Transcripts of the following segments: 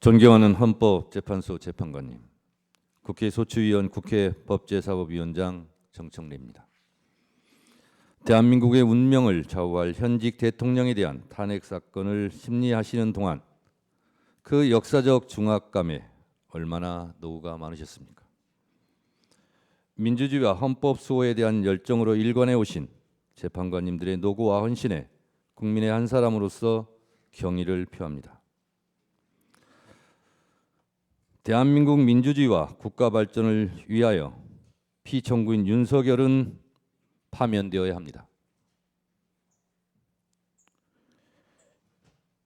존경하는 헌법재판소 재판관님, 국회 소추위원, 국회 법제사법위원장 정청래입니다. 대한민국의 운명을 좌우할 현직 대통령에 대한 탄핵 사건을 심리하시는 동안 그 역사적 중압감에 얼마나 노후가 많으셨습니까? 민주주의와 헌법 수호에 대한 열정으로 일관해 오신 재판관님들의 노고와 헌신에 국민의 한 사람으로서 경의를 표합니다. 대한민국 민주주의와 국가 발전을 위하여 피청구인 윤석열은 파면되어야 합니다.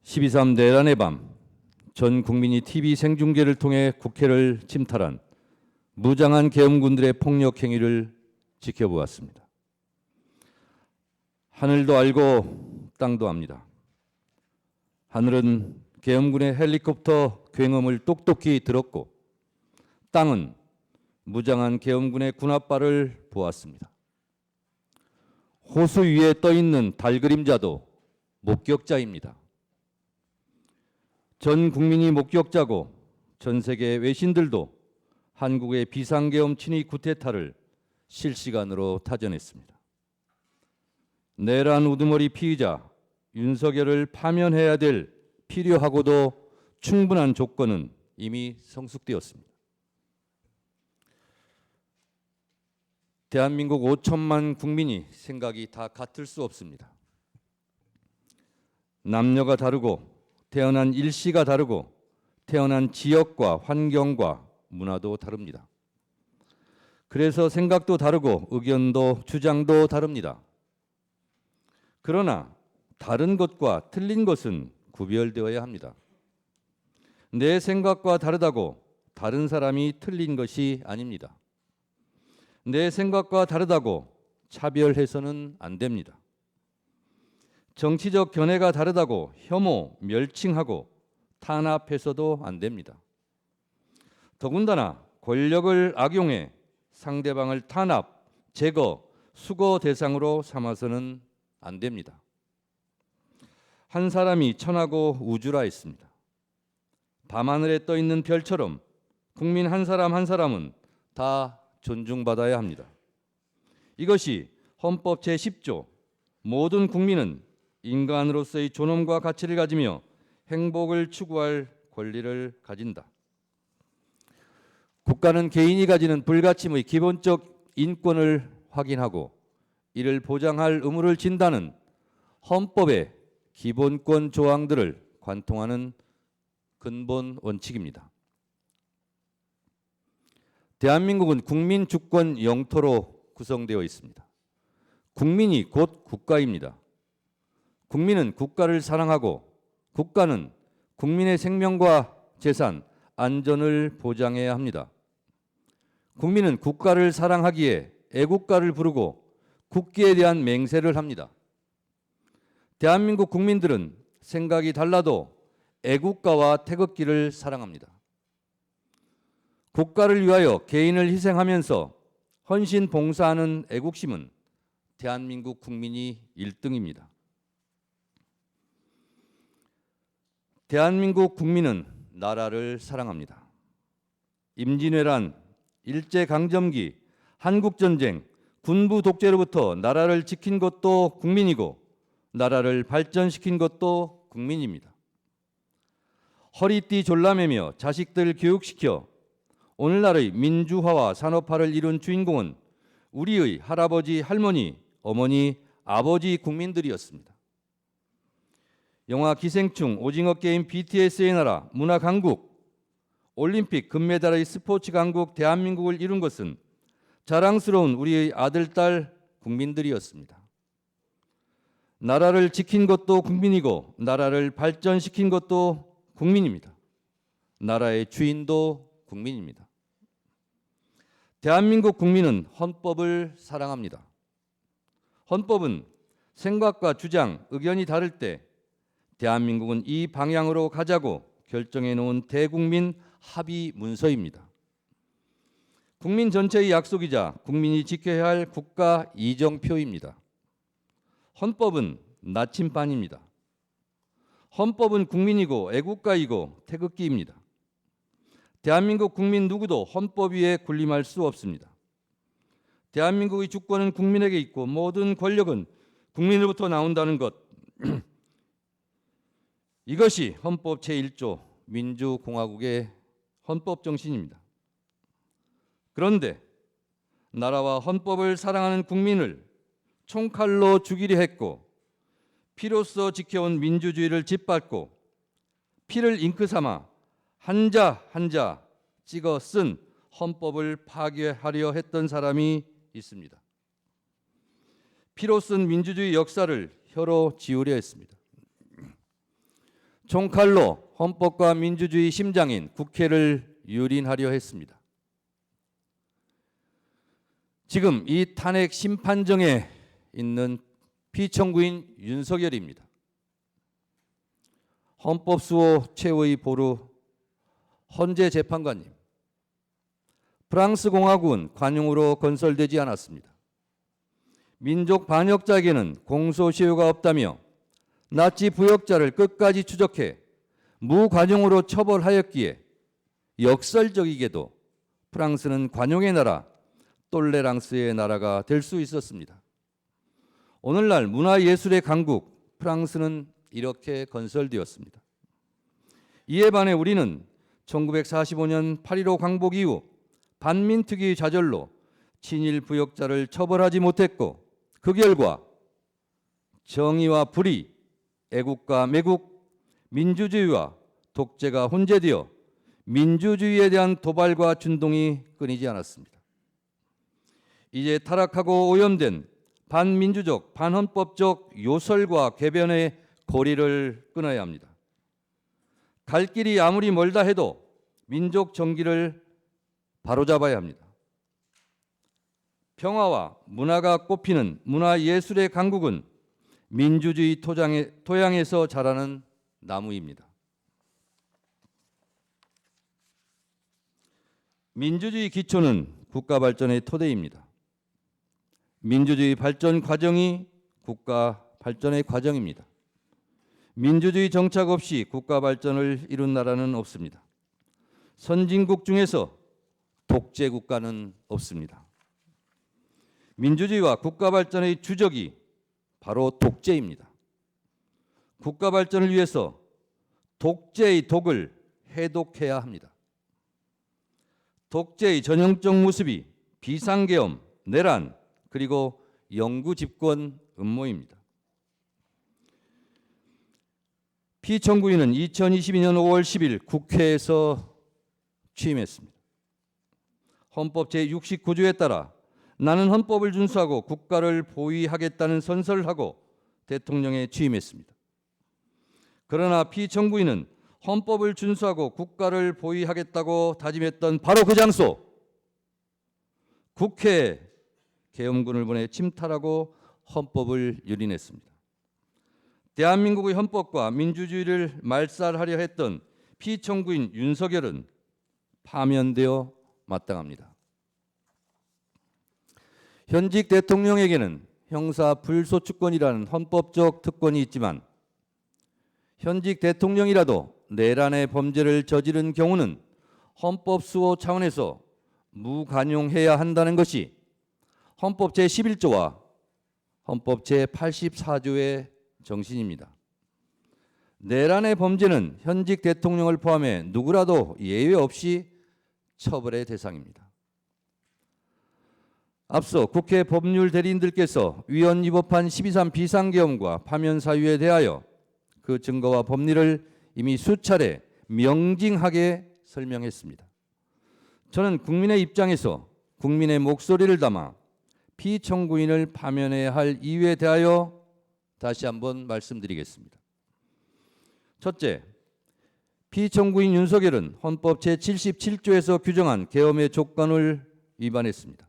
12.3 내란의 밤, 전 국민이 TV 생중계를 통해 국회를 침탈한 무장한 계엄군들의 폭력 행위를 지켜보았습니다. 하늘도 알고 땅도 압니다. 하늘은 계엄군의 헬리콥터 굉음을 똑똑히 들었고 땅은 무장한 계엄군의 군홧발을 보았습니다. 호수 위에 떠있는 달 그림자도 목격자입니다. 전 국민이 목격자고 전 세계 외신들도 한국의 비상계엄 친위 쿠데타를 실시간으로 타전했습니다. 내란 우두머리 피의자 윤석열을 파면해야 될 필요하고도 충분한 조건은 이미 성숙되었습니다. 대한민국 5천만 국민이 생각이 다 같을 수 없습니다. 남녀가 다르고 태어난 일시가 다르고 태어난 지역과 환경과 문화도 다릅니다. 그래서 생각도 다르고 의견도 주장도 다릅니다. 그러나 다른 것과 틀린 것은 구별되어야 합니다. 내 생각과 다르다고 다른 사람이 틀린 것이 아닙니다. 내 생각과 다르다고 차별해서는 안 됩니다. 정치적 견해가 다르다고 혐오, 멸칭하고 탄압해서도 안 됩니다. 더군다나 권력을 악용해 상대방을 탄압, 제거, 수거 대상으로 삼아서는 안 됩니다. 한 사람이 천하고 우주라 했습니다. 밤하늘에 떠 있는 별처럼 국민 한 사람 한 사람은 다 존중받아야 합니다. 이것이 헌법 제10조 모든 국민은 인간으로서의 존엄과 가치를 가지며 행복을 추구할 권리를 가진다. 국가는 개인이 가지는 불가침의 기본적 인권을 확인하고 이를 보장할 의무를 진다는 헌법의 기본권 조항들을 관통하는 근본 원칙입니다. 대한민국은 국민 주권 영토로 구성되어 있습니다. 국민이 곧 국가입니다. 국민은 국가를 사랑하고 국가는 국민의 생명과 재산, 안전을 보장해야 합니다. 국민은 국가를 사랑하기에 애국가를 부르고 국기에 대한 맹세를 합니다. 대한민국 국민들은 생각이 달라도 애국가와 태극기를 사랑합니다. 국가를 위하여 개인을 희생하면서 헌신 봉사하는 애국심은 대한민국 국민이 1등입니다. 대한민국 국민은 나라를 사랑합니다. 임진왜란, 일제강점기, 한국전쟁, 군부 독재로부터 나라를 지킨 것도 국민이고 나라를 발전시킨 것도 국민입니다. 허리띠 졸라매며 자식들 교육시켜 오늘날의 민주화와 산업화를 이룬 주인공은 우리의 할아버지, 할머니, 어머니, 아버지 국민들이었습니다. 영화 기생충, 오징어 게임, BTS의 나라, 문화 강국, 올림픽 금메달의 스포츠 강국 대한민국을 이룬 것은 자랑스러운 우리의 아들, 딸 국민들이었습니다. 나라를 지킨 것도 국민이고 나라를 발전시킨 것도 국민입니다. 나라의 주인도 국민입니다. 대한민국 국민은 헌법을 사랑합니다. 헌법은 생각과 주장, 의견이 다를 때 대한민국은 이 방향으로 가자고 결정해 놓은 대국민 합의 문서입니다. 국민 전체의 약속이자 국민이 지켜야 할 국가 이정표입니다. 헌법은 나침반입니다. 헌법은 국민이고 애국가이고 태극기입니다. 대한민국 국민 누구도 헌법 위에 군림할 수 없습니다. 대한민국의 주권은 국민에게 있고 모든 권력은 국민으로부터 나온다는 것. 이것이 헌법 제1조 민주공화국의 헌법 정신입니다. 그런데 나라와 헌법을 사랑하는 국민을 총칼로 죽이려 했고 피로써 지켜온 민주주의를 짓밟고 피를 잉크 삼아 한자 한자 찍어 쓴 헌법을 파괴하려 했던 사람이 있습니다. 피로 쓴 민주주의 역사를 혀로 지우려 했습니다. 총칼로 헌법과 민주주의 심장인 국회를 유린하려 했습니다. 지금 이 탄핵 심판정에 있는 피청구인 윤석열입니다. 헌법수호 최후의 보루 헌재 재판관님, 프랑스 공화국은 관용으로 건설되지 않았습니다. 민족 반역자에게는 공소시효가 없다며 나치 부역자를 끝까지 추적해 무관용으로 처벌하였기에 역설적이게도 프랑스는 관용의 나라, 똘레랑스의 나라가 될 수 있었습니다. 오늘날 문화예술의 강국 프랑스는 이렇게 건설되었습니다. 이에 반해 우리는 1945년 8.15 광복 이후 반민특위의 좌절로 친일 부역자를 처벌하지 못했고 그 결과 정의와 불의, 애국과 매국, 민주주의와 독재가 혼재되어 민주주의에 대한 도발과 준동이 끊이지 않았습니다. 이제 타락하고 오염된 반민주적, 반헌법적 요설과 궤변의 고리를 끊어야 합니다. 갈 길이 아무리 멀다 해도 민족 정기를 바로잡아야 합니다. 평화와 문화가 꽃피는 문화예술의 강국은 민주주의 토양에서 자라는 나무입니다. 민주주의 기초는 국가 발전의 토대입니다. 민주주의 발전 과정이 국가 발전의 과정입니다. 민주주의 정착 없이 국가 발전을 이룬 나라는 없습니다. 선진국 중에서 독재 국가는 없습니다. 민주주의와 국가 발전의 주적이 바로 독재입니다. 국가 발전을 위해서 독재의 독을 해독해야 합니다. 독재의 전형적 모습이 비상계엄, 내란, 그리고 영구 집권 음모입니다. 피청구인은 2022년 5월 10일 국회에서 취임했습니다. 헌법 제69조에 따라 나는 헌법을 준수하고 국가를 보위하겠다는 선서를 하고 대통령에 취임했습니다. 그러나 피청구인은 헌법을 준수하고 국가를 보위하겠다고 다짐했던 바로 그 장소, 국회에 계엄군을 보내 침탈하고 헌법을 유린했습니다. 대한민국의 헌법과 민주주의를 말살하려 했던 피청구인 윤석열은 파면되어 마땅합니다. 현직 대통령에게는 형사 불소추권이라는 헌법적 특권이 있지만 현직 대통령이라도 내란의 범죄를 저지른 경우는 헌법 수호 차원에서 무관용해야 한다는 것이 헌법 제11조와 헌법 제84조의 정신입니다. 내란의 범죄는 현직 대통령을 포함해 누구라도 예외 없이 처벌의 대상입니다. 앞서 국회 법률 대리인들께서 위헌 위법한 12.3 비상계엄과 파면 사유에 대하여 그 증거와 법리를 이미 수차례 명징하게 설명했습니다. 저는 국민의 입장에서 국민의 목소리를 담아 피청구인을 파면해야 할 이유에 대하여 다시 한번 말씀드리겠습니다. 첫째, 피청구인 윤석열은 헌법 제77조에서 규정한 계엄의 조건을 위반했습니다.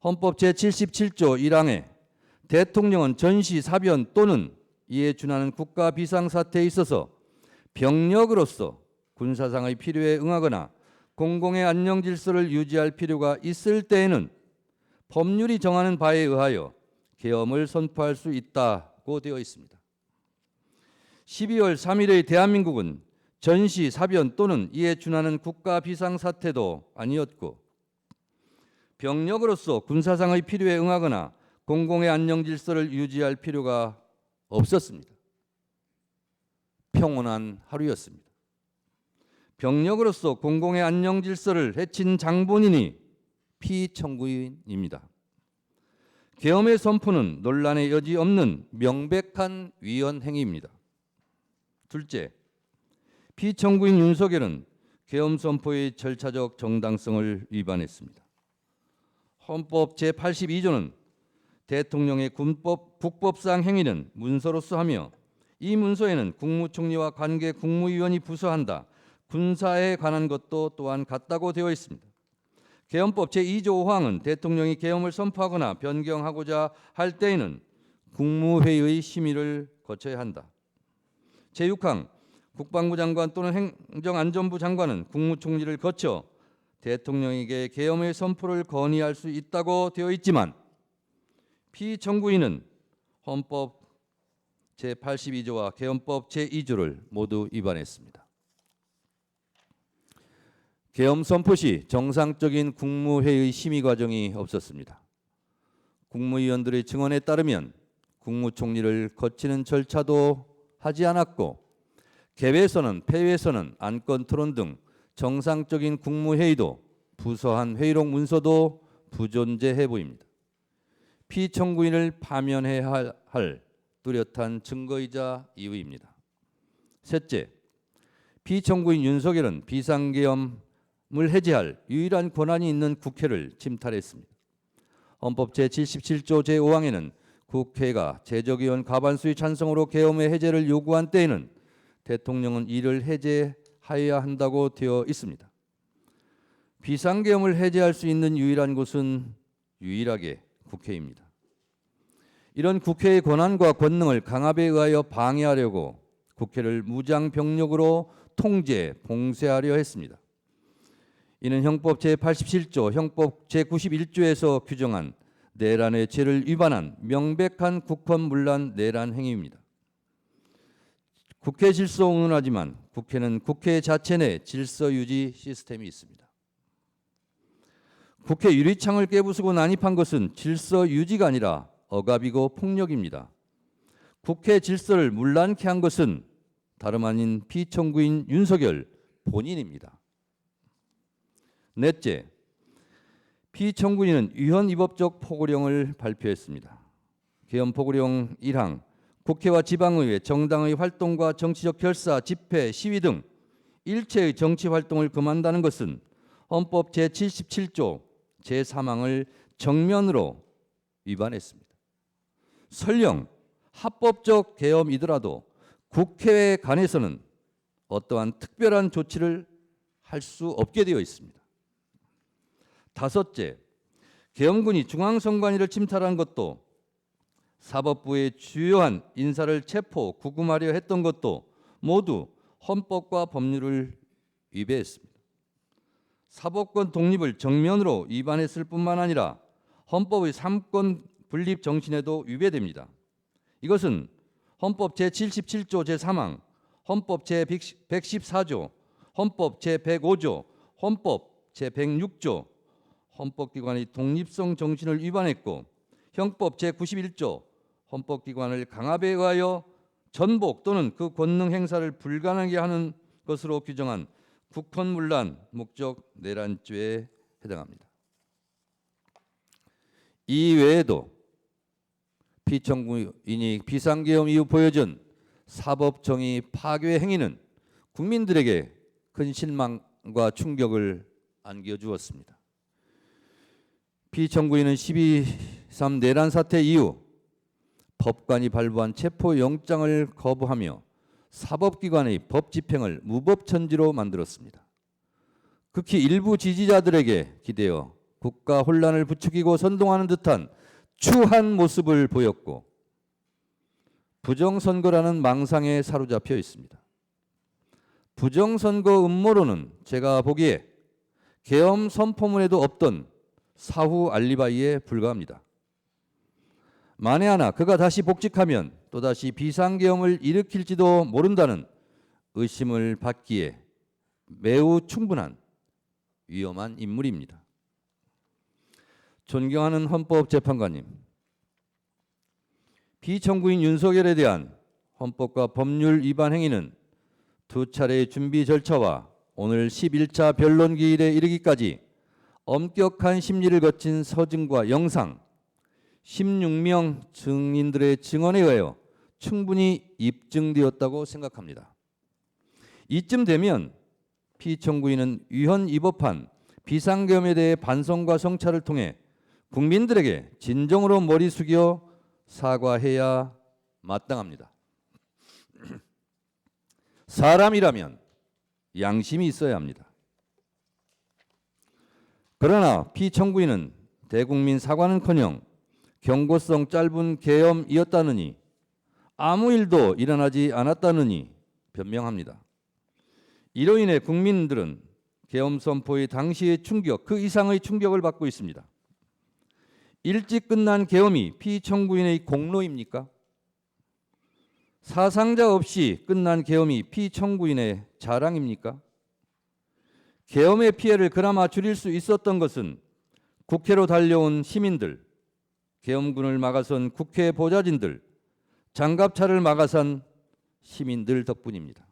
헌법 제77조 1항에 대통령은 전시, 사변 또는 이에 준하는 국가 비상사태에 있어서 병력으로서 군사상의 필요에 응하거나 공공의 안녕 질서를 유지할 필요가 있을 때에는 법률이 정하는 바에 의하여 계엄을 선포할 수 있다고 되어 있습니다. 12월 3일의 대한민국은 전시, 사변 또는 이에 준하는 국가 비상사태도 아니었고 병력으로서 군사상의 필요에 응하거나 공공의 안녕 질서를 유지할 필요가 없었습니다. 평온한 하루였습니다. 병력으로서 공공의 안녕 질서를 해친 장본인이 피청구인입니다. 계엄의 선포는 논란의 여지 없는 명백한 위헌 행위입니다. 둘째, 피청구인 윤석열은 계엄 선포의 절차적 정당성을 위반했습니다. 헌법 제82조는 대통령의 국법상 행위는 문서로서 하며 이 문서에는 국무총리와 관계 국무위원이 부서한다. 군사에 관한 것도 또한 같다고 되어 있습니다. 계엄법 제2조 5항은 대통령이 계엄을 선포하거나 변경하고자 할 때에는 국무회의의 심의를 거쳐야 한다. 제6항 국방부 장관 또는 행정안전부 장관은 국무총리를 거쳐 대통령에게 계엄의 선포를 건의할 수 있다고 되어 있지만 피청구인은 헌법 제82조와 계엄법 제2조를 모두 위반했습니다. 계엄 선포 시 정상적인 국무회의 심의 과정이 없었습니다. 국무위원들의 증언에 따르면 국무총리를 거치는 절차도 하지 않았고 개회선언, 폐회선언, 안건 토론 등 정상적인 국무회의도 부서한 회의록 문서도 부존재해 보입니다. 피청구인을 파면해야 할 뚜렷한 증거이자 이유입니다. 셋째, 피청구인 윤석열은 비상계엄을 해제할 유일한 권한이 있는 국회를 침탈했습니다. 헌법 제77조 제5항에는 국회가 제적의원 과반수의 찬성으로 계엄의 해제를 요구한 때에는 대통령은 이를 해제하여야 한다고 되어 있습니다. 비상계엄을 해제할 수 있는 유일한 곳은 유일하게 국회입니다. 이런 국회의 권한과 권능을 강압에 의하여 방해하려고 국회를 무장병력으로 통제, 봉쇄하려 했습니다. 이는 형법 제87조, 형법 제91조에서 규정한 내란의 죄를 위반한 명백한 국헌문란 내란 행위입니다. 국회 질서 응원하지만 국회는 국회 자체 내 질서 유지 시스템이 있습니다. 국회 유리창을 깨부수고 난입한 것은 질서 유지가 아니라 억압이고 폭력입니다. 국회 질서를 문란케 한 것은 다름 아닌 피청구인 윤석열 본인입니다. 넷째, 피청구인은 위헌위법적 포고령을 발표했습니다. 계엄 포고령 1항, 국회와 지방의회, 정당의 활동과 정치적 결사, 집회, 시위 등 일체의 정치 활동을 금한다는 것은 헌법 제77조 제3항을 정면으로 위반했습니다. 설령 합법적 계엄이더라도 국회에 관해서는 어떠한 특별한 조치를 할 수 없게 되어 있습니다. 다섯째, 계엄군이 중앙선관위를 침탈한 것도 사법부의 주요한 인사를 체포, 구금하려 했던 것도 모두 헌법과 법률을 위배했습니다. 사법권 독립을 정면으로 위반했을 뿐만 아니라 헌법의 삼권 분립 정신에도 위배됩니다. 이것은 헌법 제77조 제3항, 헌법 제114조, 헌법 제105조, 헌법 제106조, 헌법기관의 독립성 정신을 위반했고 형법 제91조, 헌법기관을 강압에 의하여 전복 또는 그 권능 행사를 불가능하게 하는 것으로 규정한 국헌문란 목적 내란죄에 해당합니다. 이 외에도 피청구인이 비상계엄 이후 보여준 사법정의 파괴 행위는 국민들에게 큰 실망과 충격을 안겨주었습니다. 피청구인은 12.3 내란 사태 이후 법관이 발부한 체포영장을 거부하며 사법기관의 법 집행을 무법천지로 만들었습니다. 극히 일부 지지자들에게 기대어 국가 혼란을 부추기고 선동하는 듯한 추한 모습을 보였고 부정선거라는 망상에 사로잡혀 있습니다. 부정선거 음모론은 제가 보기에 계엄 선포문에도 없던 사후 알리바이에 불과합니다. 만에 하나 그가 다시 복직하면 또다시 비상계엄을 일으킬지도 모른다는 의심을 받기에 매우 충분한 위험한 인물입니다. 존경하는 헌법재판관님, 피청구인 윤석열에 대한 헌법과 법률 위반 행위는 두 차례의 준비 절차와 오늘 11차 변론 기일에 이르기까지 엄격한 심리를 거친 서증과 영상, 16명 증인들의 증언에 의하여 충분히 입증되었다고 생각합니다. 이쯤 되면 피청구인은 위헌 위법한 비상계엄에 대해 반성과 성찰을 통해 국민들에게 진정으로 머리 숙여 사과해야 마땅합니다. 사람이라면 양심이 있어야 합니다. 그러나 피청구인은 대국민 사과는커녕 경고성 짧은 계엄이었다느니 아무 일도 일어나지 않았다느니 변명합니다. 이로 인해 국민들은 계엄 선포의 당시의 충격, 그 이상의 충격을 받고 있습니다. 일찍 끝난 계엄이 피청구인의 공로입니까? 사상자 없이 끝난 계엄이 피청구인의 자랑입니까? 계엄의 피해를 그나마 줄일 수 있었던 것은 국회로 달려온 시민들, 계엄군을 막아선 국회 보좌진들, 장갑차를 막아선 시민들 덕분입니다.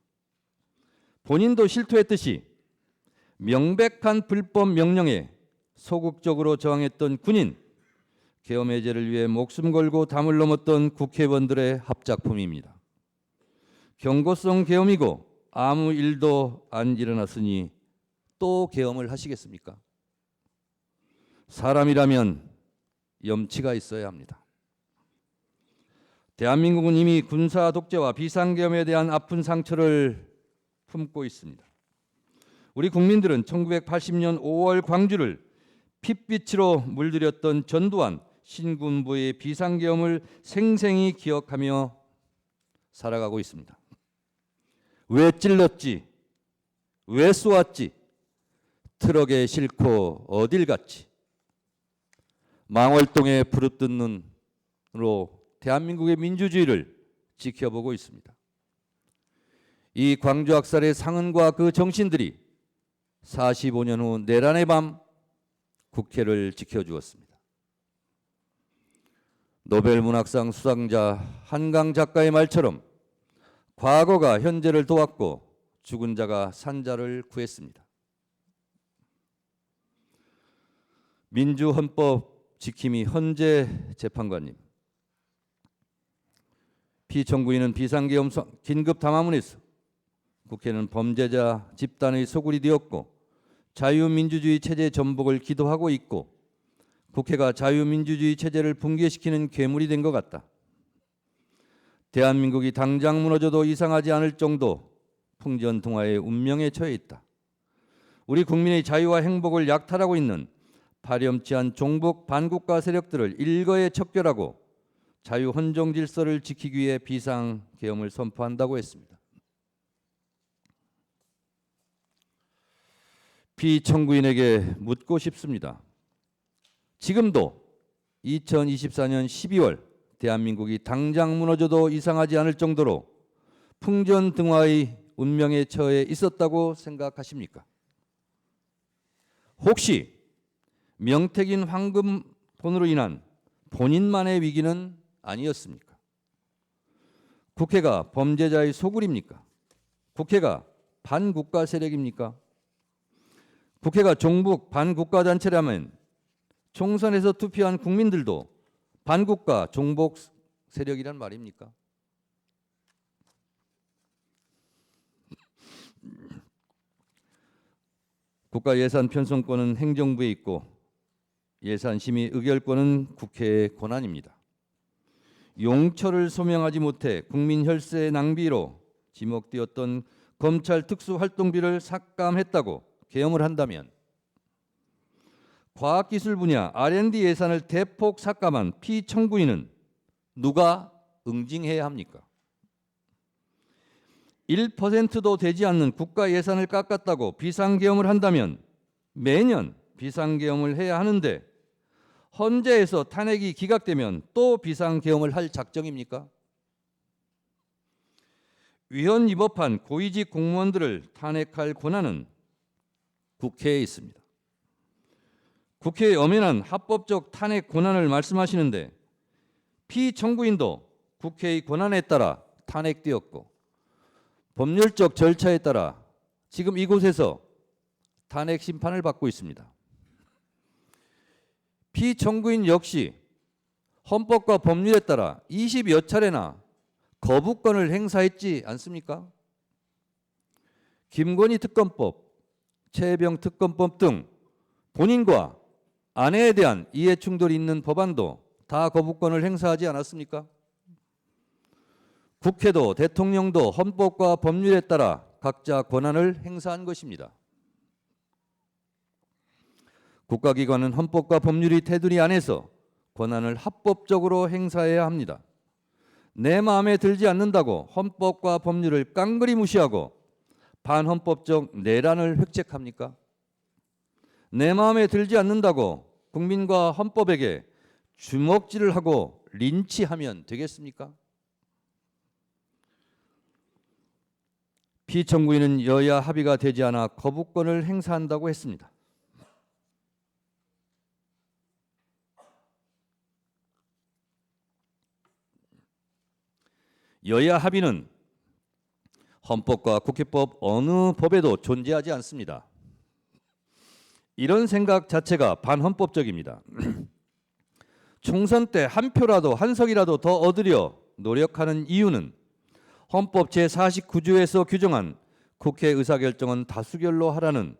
본인도 실토했듯이 명백한 불법 명령에 소극적으로 저항했던 군인, 계엄 해제를 위해 목숨 걸고 담을 넘었던 국회의원들의 합작품입니다. 경고성 계엄이고 아무 일도 안 일어났으니 또 계엄을 하시겠습니까? 사람이라면 염치가 있어야 합니다. 대한민국은 이미 군사 독재와 비상계엄에 대한 아픈 상처를 품고 있습니다. 우리 국민들은 1980년 5월 광주를 핏빛으로 물들였던 전두환 신군부의 비상계엄을 생생히 기억하며 살아가고 있습니다. 왜 찔렀지? 왜 쏘았지? 트럭에 싣고 어딜 갔지? 망월동에 부릅뜬 눈으로 대한민국의 민주주의를 지켜보고 있습니다. 이 광주 학살의 상흔과 그 정신들이 45년 후 내란의 밤 국회를 지켜주었습니다. 노벨문학상 수상자 한강 작가의 말처럼 과거가 현재를 도왔고 죽은 자가 산 자를 구했습니다. 민주헌법 지킴이 헌재 재판관님, 피청구인은 비상계엄 긴급 담화문에서 국회는 범죄자 집단의 소굴이 되었고 자유민주주의 체제 전복을 기도하고 있고 국회가 자유민주주의 체제를 붕괴시키는 괴물이 된 것 같다. 대한민국이 당장 무너져도 이상하지 않을 정도 풍전등화의 운명에 처해 있다. 우리 국민의 자유와 행복을 약탈하고 있는 파렴치한 종북 반국가 세력들을 일거에 척결하고 자유 헌정 질서를 지키기 위해 비상계엄을 선포한다고 했습니다. 피청구인에게 묻고 싶습니다. 지금도 2024년 12월 대한민국이 당장 무너져도 이상하지 않을 정도로 풍전등화의 운명에 처해 있었다고 생각하십니까? 혹시 명태균 황금 돈으로 인한 본인만의 위기는 아니었습니까? 국회가 범죄자의 소굴입니까? 국회가 반국가 세력입니까? 국회가 종북 반국가 단체라면 총선에서 투표한 국민들도 반국가 종북 세력이란 말입니까? 국가 예산 편성권은 행정부에 있고 예산 심의 의결권은 국회의 권한입니다. 용처를 소명하지 못해 국민 혈세 낭비로 지목되었던 검찰 특수활동비를 삭감했다고 계엄을 한다면 과학기술 분야 R&D 예산을 대폭 삭감한 피청구인은 누가 응징해야 합니까? 1%도 되지 않는 국가 예산을 깎았다고 비상계엄을 한다면 매년 비상계엄을 해야 하는데 헌재에서 탄핵이 기각되면 또 비상계엄을 할 작정입니까? 위헌 위법한 고위직 공무원들을 탄핵할 권한은 국회에 있습니다. 국회의 엄연한 합법적 탄핵 권한을 말씀하시는데 피청구인도 국회의 권한에 따라 탄핵되었고 법률적 절차에 따라 지금 이곳에서 탄핵 심판을 받고 있습니다. 피청구인 역시 헌법과 법률에 따라 20여 차례나 거부권을 행사했지 않습니까? 김건희 특검법, 최혜병 특검법 등 본인과 아내에 대한 이해 충돌이 있는 법안도 다 거부권을 행사하지 않았습니까? 국회도 대통령도 헌법과 법률에 따라 각자 권한을 행사한 것입니다. 국가기관은 헌법과 법률이 테두리 안에서 권한을 합법적으로 행사해야 합니다. 내 마음에 들지 않는다고 헌법과 법률을 깡그리 무시하고 반헌법적 내란을 획책합니까? 내 마음에 들지 않는다고 국민과 헌법에게 주먹질을 하고 린치하면 되겠습니까? 피청구인은 여야 합의가 되지 않아 거부권을 행사한다고 했습니다. 여야 합의는 헌법과 국회법 어느 법에도 존재하지 않습니다. 이런 생각 자체가 반헌법적입니다. 총선 때 한 표라도 한 석이라도 더 얻으려 노력하는 이유는 헌법 제49조에서 규정한 국회 의사결정은 다수결로 하라는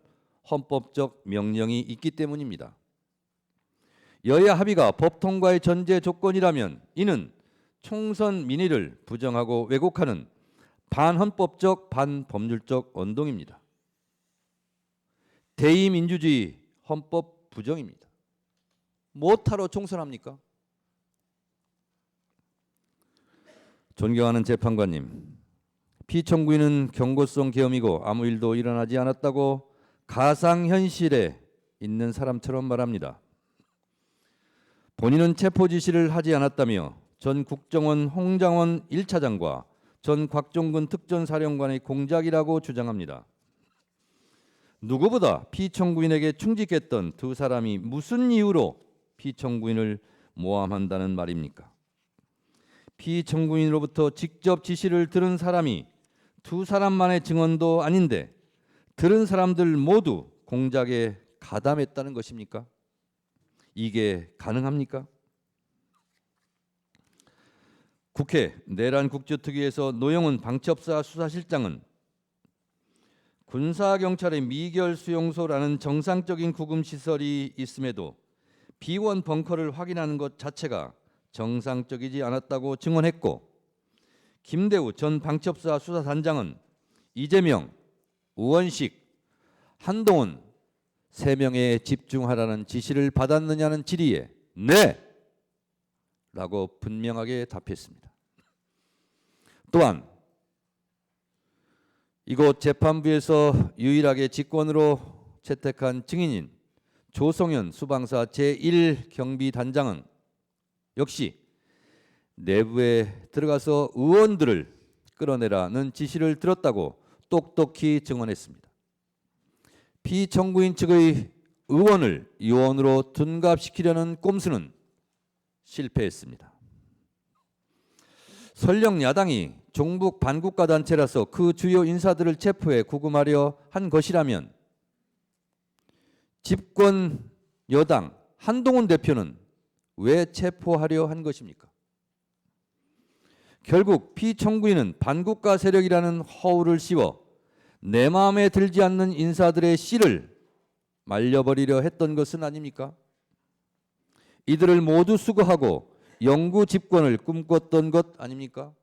헌법적 명령이 있기 때문입니다. 여야 합의가 법 통과의 전제 조건이라면 이는 총선 민의를 부정하고 왜곡하는 반헌법적 반법률적 언동입니다. 대의민주주의 헌법 부정입니다. 뭐하러 총선합니까? 존경하는 재판관님, 피청구인은 경고성 계엄이고 아무 일도 일어나지 않았다고 가상현실에 있는 사람처럼 말합니다. 본인은 체포 지시를 하지 않았다며 전 국정원 홍장원 1차장과 전 곽종근 특전사령관의 공작이라고 주장합니다. 누구보다 피청구인에게 충직했던 두 사람이 무슨 이유로 피청구인을 모함한다는 말입니까? 피청구인으로부터 직접 지시를 들은 사람이 두 사람만의 증언도 아닌데 들은 사람들 모두 공작에 가담했다는 것입니까? 이게 가능합니까? 국회 내란국조특위에서 노영훈 방첩사 수사실장은 군사경찰의 미결수용소라는 정상적인 구금시설이 있음에도 비원 벙커를 확인하는 것 자체가 정상적이지 않았다고 증언했고, 김대우 전 방첩사 수사단장은 이재명, 우원식, 한동훈 3명에 집중하라는 지시를 받았느냐는 질의에 네! 라고 분명하게 답했습니다. 또한 이곳 재판부에서 유일하게 직권으로 채택한 증인인 조성현 수방사 제1경비단장은 역시 내부에 들어가서 의원들을 끌어내라는 지시를 들었다고 똑똑히 증언했습니다. 피청구인 측의 의원을 요원으로 둔갑시키려는 꼼수는 실패했습니다. 설령 야당이 종북 반국가 단체라서 그 주요 인사들을 체포해 구금하려 한 것이라면 집권 여당 한동훈 대표는 왜 체포하려 한 것입니까? 결국 피청구인은 반국가 세력이라는 허울을 씌워 내 마음에 들지 않는 인사들의 씨를 말려버리려 했던 것은 아닙니까? 이들을 모두 수거하고 영구 집권을 꿈꿨던 것 아닙니까?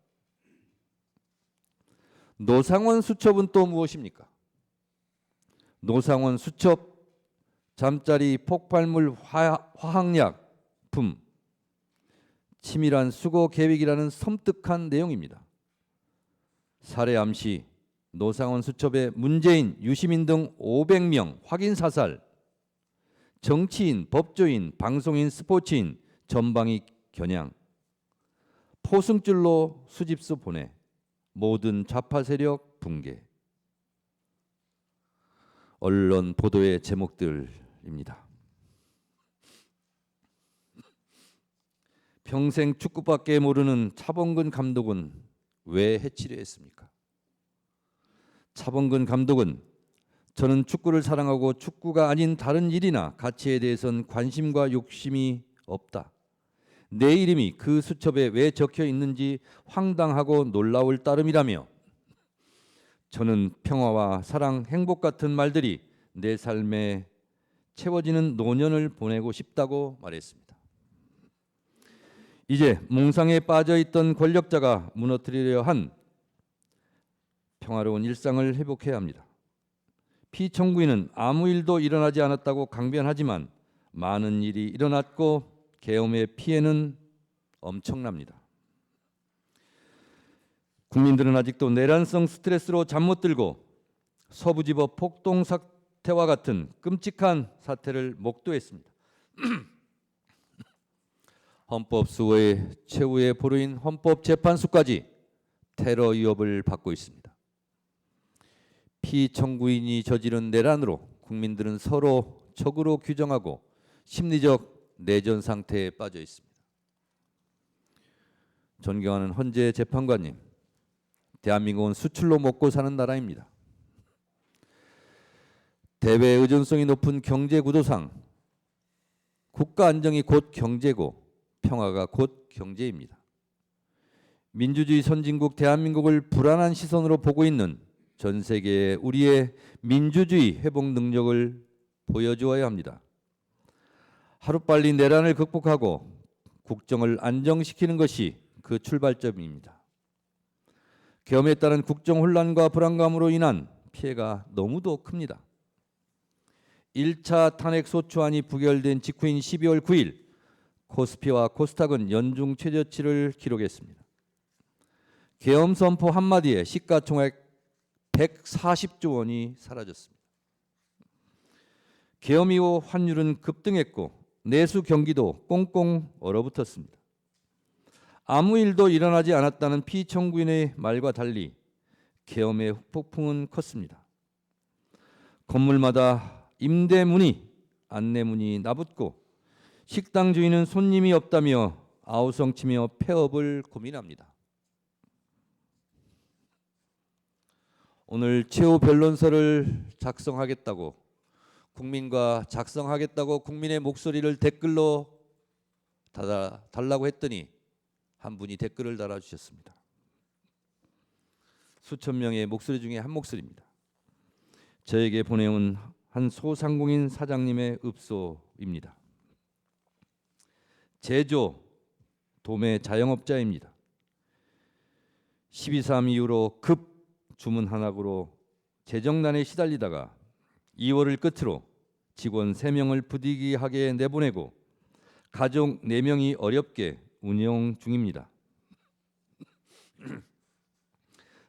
노상원 수첩은 또 무엇입니까? 노상원 수첩, 잠자리 폭발물 화학약품, 치밀한 수거 계획이라는 섬뜩한 내용입니다. 살해 암시, 노상원 수첩에 문재인, 유시민 등 500명 확인 사살, 정치인, 법조인, 방송인, 스포츠인 전방위 겨냥, 포승줄로 수집소 보내, 모든 좌파 세력 붕괴. 언론 보도의 제목들입니다. 평생 축구밖에 모르는 차범근 감독은 왜 해치려 했습니까? 차범근 감독은 저는 축구를 사랑하고 축구가 아닌 다른 일이나 가치에 대해선 관심과 욕심이 없다. 내 이름이 그 수첩에 왜 적혀 있는지 황당하고 놀라울 따름이라며 저는 평화와 사랑, 행복 같은 말들이 내 삶에 채워지는 노년을 보내고 싶다고 말했습니다. 이제 몽상에 빠져있던 권력자가 무너뜨리려 한 평화로운 일상을 회복해야 합니다. 피청구인은 아무 일도 일어나지 않았다고 강변하지만 많은 일이 일어났고 계엄의 피해는 엄청납니다. 국민들은 아직도 내란성 스트레스로 잠 못 들고 서부지법 폭동 사태와 같은 끔찍한 사태를 목도했습니다. 헌법수호의 최후의 보루인 헌법재판소까지 테러 위협을 받고 있습니다. 피청구인이 저지른 내란으로 국민들은 서로 적으로 규정하고 심리적 내전 상태에 빠져 있습니다. 존경하는 헌재 재판관님, 대한민국은 수출로 먹고 사는 나라입니다. 대외 의존성이 높은 경제 구도상 국가 안정이 곧 경제고 평화가 곧 경제입니다. 민주주의 선진국 대한민국을 불안한 시선으로 보고 있는 전 세계에 우리의 민주주의 회복 능력을 보여주어야 합니다. 하루빨리 내란을 극복하고 국정을 안정시키는 것이 그 출발점입니다. 계엄에 따른 국정 혼란과 불안감으로 인한 피해가 너무도 큽니다. 1차 탄핵소추안이 부결된 직후인 12월 9일 코스피와 코스닥은 연중 최저치를 기록했습니다. 계엄 선포 한마디에 시가총액 140조 원이 사라졌습니다. 계엄 이후 환율은 급등했고 내수 경기도 꽁꽁 얼어붙었습니다. 아무 일도 일어나지 않았다는 피청구인의 말과 달리 계엄의 후폭풍은 컸습니다. 건물마다 임대문이, 안내문이 나붙고 식당 주인은 손님이 없다며 아우성치며 폐업을 고민합니다. 오늘 최후 변론서를 작성하겠다고 국민의 목소리를 댓글로 달라고 했더니 한 분이 댓글을 달아주셨습니다. 수천 명의 목소리 중에 한 목소리입니다. 저에게 보내온 한 소상공인 사장님의 읍소입니다. 제조, 도매 자영업자입니다. 12.3 이후로 급 주문 한학으로 재정난에 시달리다가 2월을 끝으로 직원 3명을 부득이하게 내보내고 가족 4명이 어렵게 운영 중입니다.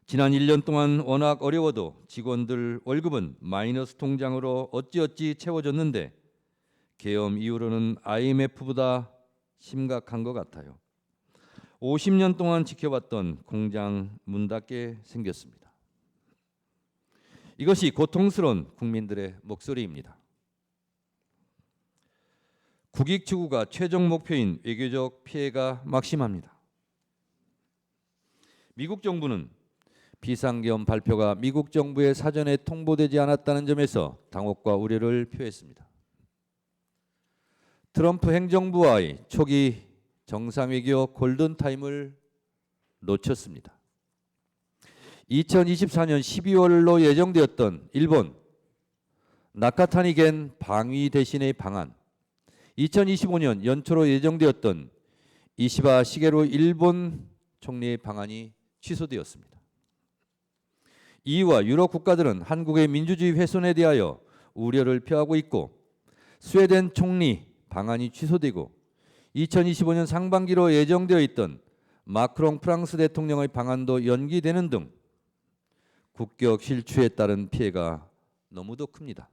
지난 1년 동안 워낙 어려워도 직원들 월급은 마이너스 통장으로 어찌어찌 채워졌는데 계엄 이후로는 IMF보다 심각한 것 같아요. 50년 동안 지켜봤던 공장 문 닫게 생겼습니다. 이것이 고통스러운 국민들의 목소리입니다. 국익 추구가 최종 목표인 외교적 피해가 막심합니다. 미국 정부는 비상계엄 발표가 미국 정부의 사전에 통보되지 않았다는 점에서 당혹과 우려를 표했습니다. 트럼프 행정부와의 초기 정상외교 골든타임을 놓쳤습니다. 2024년 12월로 예정되었던 일본 나카타니겐 방위 대신의 방안, 2025년 연초로 예정되었던 이시바 시게루 일본 총리의 방안이 취소되었습니다. EU와 유럽 국가들은 한국의 민주주의 훼손에 대하여 우려를 표하고 있고 스웨덴 총리 방안이 취소되고 2025년 상반기로 예정되어 있던 마크롱 프랑스 대통령의 방안도 연기되는 등 국격 실추에 따른 피해가 너무도 큽니다.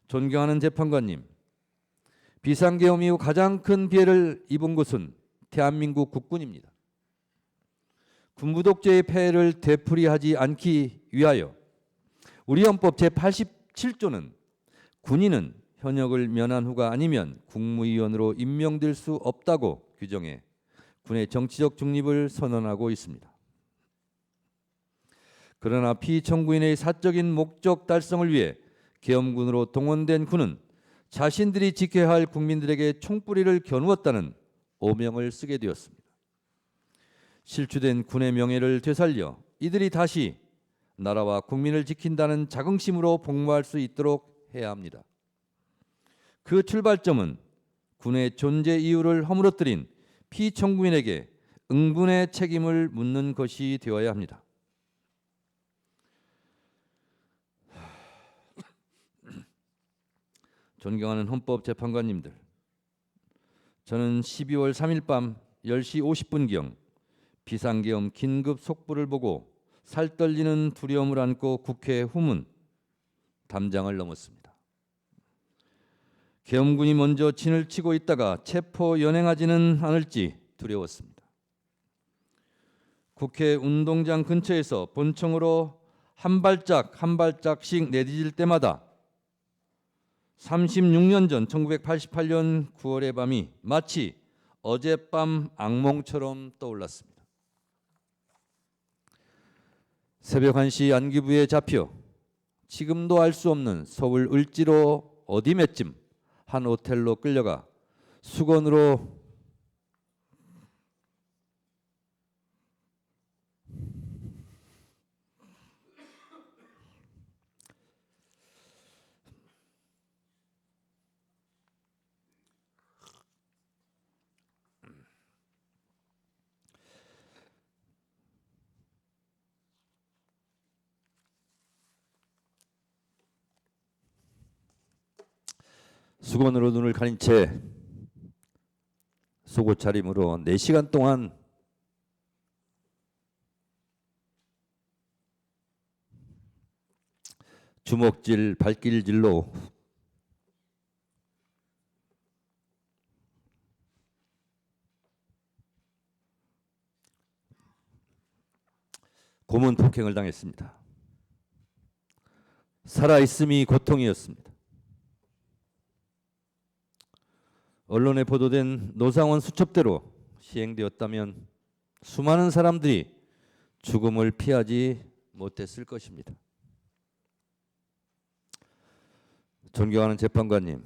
존경하는 재판관님, 비상계엄 이후 가장 큰 피해를 입은 곳은 대한민국 국군입니다. 군부 독재의 폐해를 되풀이하지 않기 위하여 우리 헌법 제87조는 군인은 현역을 면한 후가 아니면 국무위원으로 임명될 수 없다고 규정해 군의 정치적 중립을 선언하고 있습니다. 그러나 피청구인의 사적인 목적 달성을 위해 계엄군으로 동원된 군은 자신들이 지켜야 할 국민들에게 총뿌리를 겨누었다는 오명을 쓰게 되었습니다. 실추된 군의 명예를 되살려 이들이 다시 나라와 국민을 지킨다는 자긍심으로 복무할 수 있도록 해야 합니다. 그 출발점은 군의 존재 이유를 허물어뜨린 피청구인에게 응분의 책임을 묻는 것이 되어야 합니다. 존경하는 헌법재판관님들, 저는 12월 3일 밤 10시 50분경 비상계엄 긴급 속보를 보고 살떨리는 두려움을 안고 국회 후문 담장을 넘었습니다. 계엄군이 먼저 진을 치고 있다가 체포 연행하지는 않을지 두려웠습니다. 국회 운동장 근처에서 본청으로 한 발짝씩 내디딜 때마다 36년 전 1988년 9월의 밤이 마치 어젯밤 악몽처럼 떠올랐습니다. 새벽 1시 안기부에 잡혀 지금도 알 수 없는 서울 을지로 어디매쯤 한 호텔로 끌려가 수건으로 수건으로 눈을 가린 채 속옷 차림으로 4시간 동안 주먹질, 발길질로 고문 폭행을 당했습니다. 살아있음이 고통이었습니다. 언론에 보도된 노상원 수첩대로 시행되었다면 수많은 사람들이 죽음을 피하지 못했을 것입니다. 존경하는 재판관님,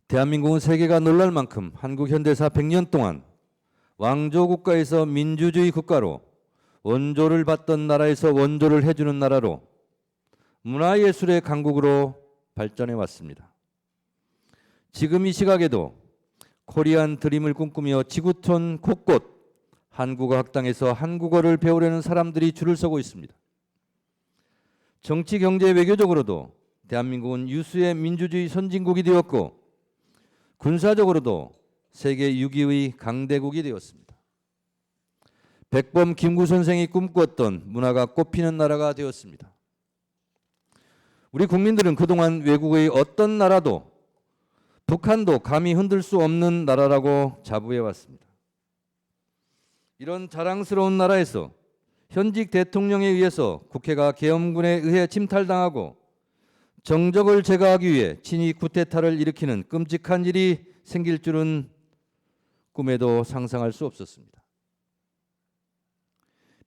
대한민국은 세계가 놀랄 만큼 한국 현대사 100년 동안 왕조 국가에서 민주주의 국가로, 원조를 받던 나라에서 원조를 해주는 나라로, 문화예술의 강국으로 발전해 왔습니다. 지금 이 시각에도 코리안 드림을 꿈꾸며 지구촌 곳곳 한국어 학당에서 한국어를 배우려는 사람들이 줄을 서고 있습니다. 정치, 경제, 외교적으로도 대한민국은 유수의 민주주의 선진국이 되었고 군사적으로도 세계 6위의 강대국이 되었습니다. 백범 김구 선생이 꿈꾸었던 문화가 꽃피는 나라가 되었습니다. 우리 국민들은 그동안 외국의 어떤 나라도 북한도 감히 흔들 수 없는 나라라고 자부해 왔습니다. 이런 자랑스러운 나라에서 현직 대통령에 의해서 국회가 계엄군에 의해 침탈당하고 정적을 제거하기 위해 친위 쿠데타를 일으키는 끔찍한 일이 생길 줄은 꿈에도 상상할 수 없었습니다.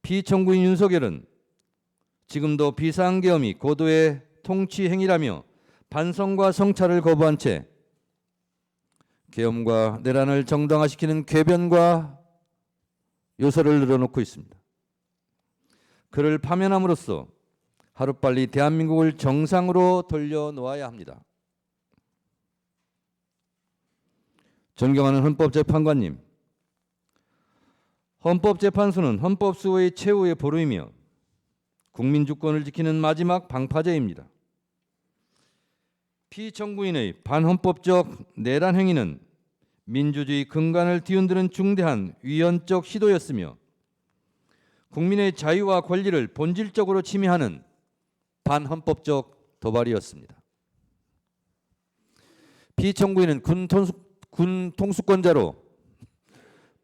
피청구인 윤석열은 지금도 비상계엄이 고도의 통치 행위라며 반성과 성찰을 거부한 채 계엄과 내란을 정당화시키는 궤변과 요소를 늘어놓고 있습니다. 그를 파면함으로써 하루빨리 대한민국을 정상으로 돌려놓아야 합니다. 존경하는 헌법재판관님, 헌법재판소는 헌법수호의 최후의 보루이며 국민주권을 지키는 마지막 방파제입니다. 피청구인의 반헌법적 내란 행위는 민주주의 근간을 뒤흔드는 중대한 위헌적 시도였으며 국민의 자유와 권리를 본질적으로 침해하는 반헌법적 도발이었습니다. 피청구인은 군 통수권자로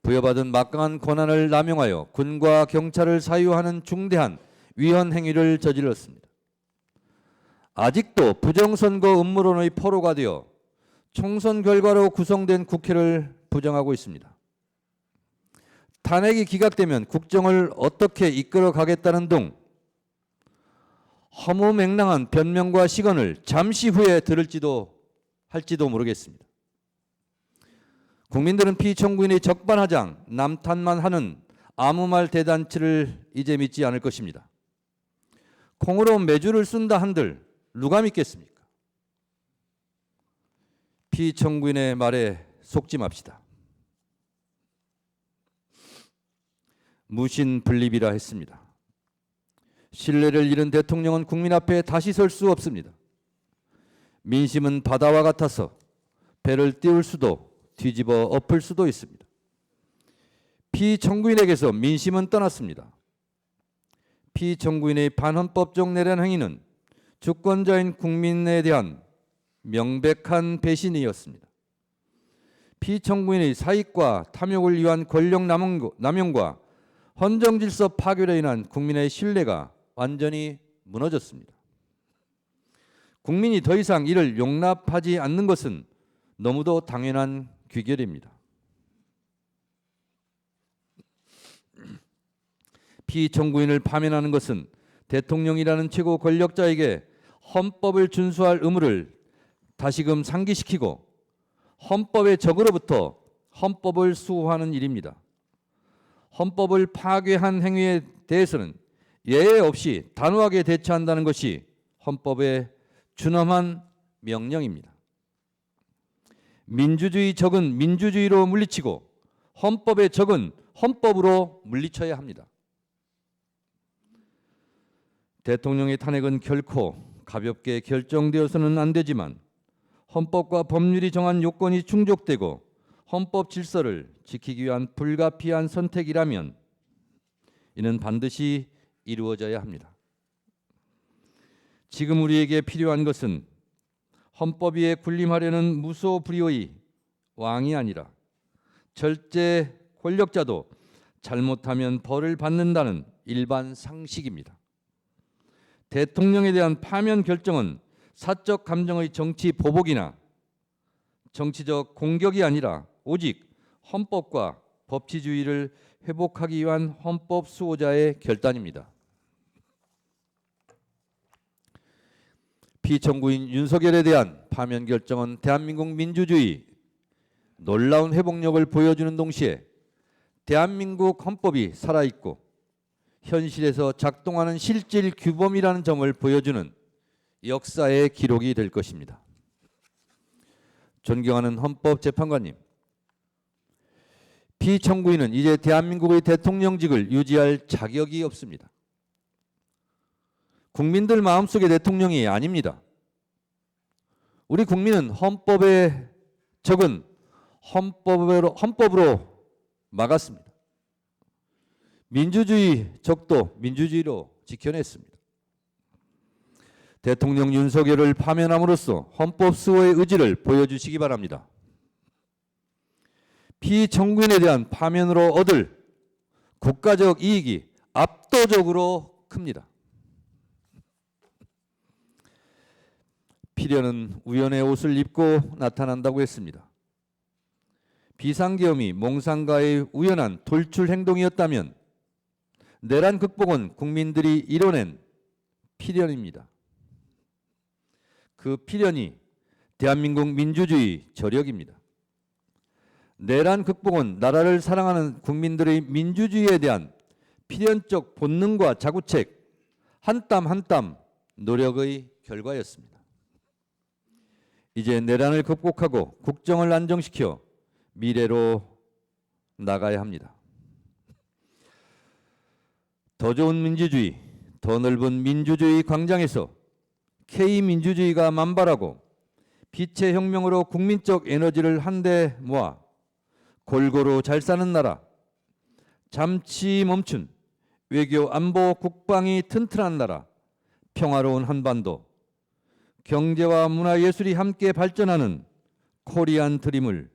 부여받은 막강한 권한을 남용하여 군과 경찰을 사유하는 중대한 위헌 행위를 저질렀습니다. 아직도 부정선거 음모론의 포로가 되어 총선 결과로 구성된 국회를 부정하고 있습니다. 탄핵이 기각되면 국정을 어떻게 이끌어 가겠다는 등 허무맹랑한 변명과 시건을 잠시 후에 들을지도 할지도 모르겠습니다. 국민들은 피청구인의 적반하장, 남탓만 하는 아무 말 대잔치를 이제 믿지 않을 것입니다. 콩으로 매주를 쓴다 한들 누가 믿겠습니까? 피청구인의 말에 속지 맙시다. 무신분립이라 했습니다. 신뢰를 잃은 대통령은 국민 앞에 다시 설 수 없습니다. 민심은 바다와 같아서 배를 띄울 수도 뒤집어 엎을 수도 있습니다. 피청구인에게서 민심은 떠났습니다. 피청구인의 반헌법적 내란 행위는 주권자인 국민에 대한 명백한 배신이었습니다. 피청구인의 사익과 탐욕을 위한 권력 남용과 헌정질서 파괴로 인한 국민의 신뢰가 완전히 무너졌습니다. 국민이 더 이상 이를 용납하지 않는 것은 너무도 당연한 귀결입니다. 피청구인을 파면하는 것은 대통령이라는 최고 권력자에게 헌법을 준수할 의무를 다시금 상기시키고 헌법의 적으로부터 헌법을 수호하는 일입니다. 헌법을 파괴한 행위에 대해서는 예외 없이 단호하게 대처한다는 것이 헌법의 준엄한 명령입니다. 민주주의 적은 민주주의로 물리치고 헌법의 적은 헌법으로 물리쳐야 합니다. 대통령의 탄핵은 결코 가볍게 결정되어서는 안 되지만 헌법과 법률이 정한 요건이 충족되고 헌법 질서를 지키기 위한 불가피한 선택이라면 이는 반드시 이루어져야 합니다. 지금 우리에게 필요한 것은 헌법 위에 군림하려는 무소불위의 왕이 아니라 절제 권력자도 잘못하면 벌을 받는다는 일반 상식입니다. 대통령에 대한 파면 결정은 사적 감정의 정치 보복이나 정치적 공격이 아니라 오직 헌법과 법치주의를 회복하기 위한 헌법 수호자의 결단입니다. 피청구인 윤석열에 대한 파면 결정은 대한민국 민주주의 놀라운 회복력을 보여주는 동시에 대한민국 헌법이 살아있고 현실에서 작동하는 실질 규범이라는 점을 보여주는 역사의 기록이 될 것입니다. 존경하는 헌법재판관님, 피청구인은 이제 대한민국의 대통령직을 유지할 자격이 없습니다. 국민들 마음속의 대통령이 아닙니다. 우리 국민은 헌법의 적은 헌법으로 막았습니다. 민주주의 적도 민주주의로 지켜냈습니다. 대통령 윤석열을 파면함으로써 헌법 수호의 의지를 보여주시기 바랍니다. 피청구인에 대한 파면으로 얻을 국가적 이익이 압도적으로 큽니다. 필연은 우연의 옷을 입고 나타난다고 했습니다. 비상계엄이 몽상가의 우연한 돌출 행동이었다면 내란 극복은 국민들이 이뤄낸 필연입니다. 그 필연이 대한민국 민주주의 저력입니다. 내란 극복은 나라를 사랑하는 국민들의 민주주의에 대한 필연적 본능과 자구책, 한 땀 한 땀 노력의 결과였습니다. 이제 내란을 극복하고 국정을 안정시켜 미래로 나가야 합니다. 더 좋은 민주주의, 더 넓은 민주주의 광장에서 K민주주의가 만발하고 빛의 혁명으로 국민적 에너지를 한데 모아 골고루 잘 사는 나라, 잠시 멈춘 외교 안보 국방이 튼튼한 나라, 평화로운 한반도, 경제와 문화 예술이 함께 발전하는 코리안 드림을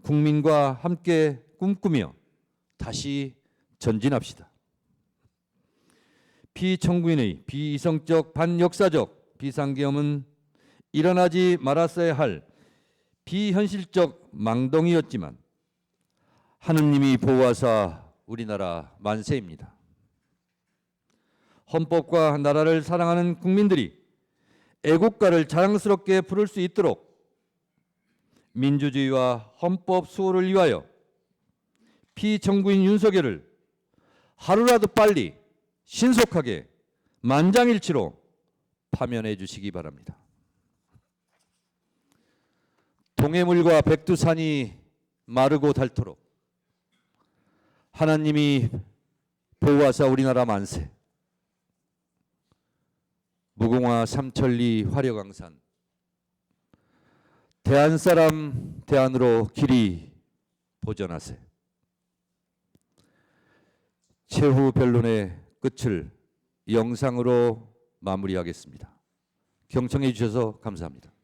국민과 함께 꿈꾸며 다시 전진합시다. 피청구인의 비이성적 반역사적 비상계엄은 일어나지 말았어야 할 비현실적 망동이었지만 하느님이 보호하사 우리나라 만세입니다. 헌법과 나라를 사랑하는 국민들이 애국가를 자랑스럽게 부를 수 있도록 민주주의와 헌법 수호를 위하여 피청구인 윤석열을 하루라도 빨리 신속하게 만장일치로 파면해 주시기 바랍니다. 동해물과 백두산이 마르고 닳도록 하나님이 보호하사 우리나라 만세. 무궁화 삼천리 화려강산 대한사람 대안으로 길이 보전하세. 최후 변론의 끝을 영상으로 마무리하겠습니다. 경청해 주셔서 감사합니다.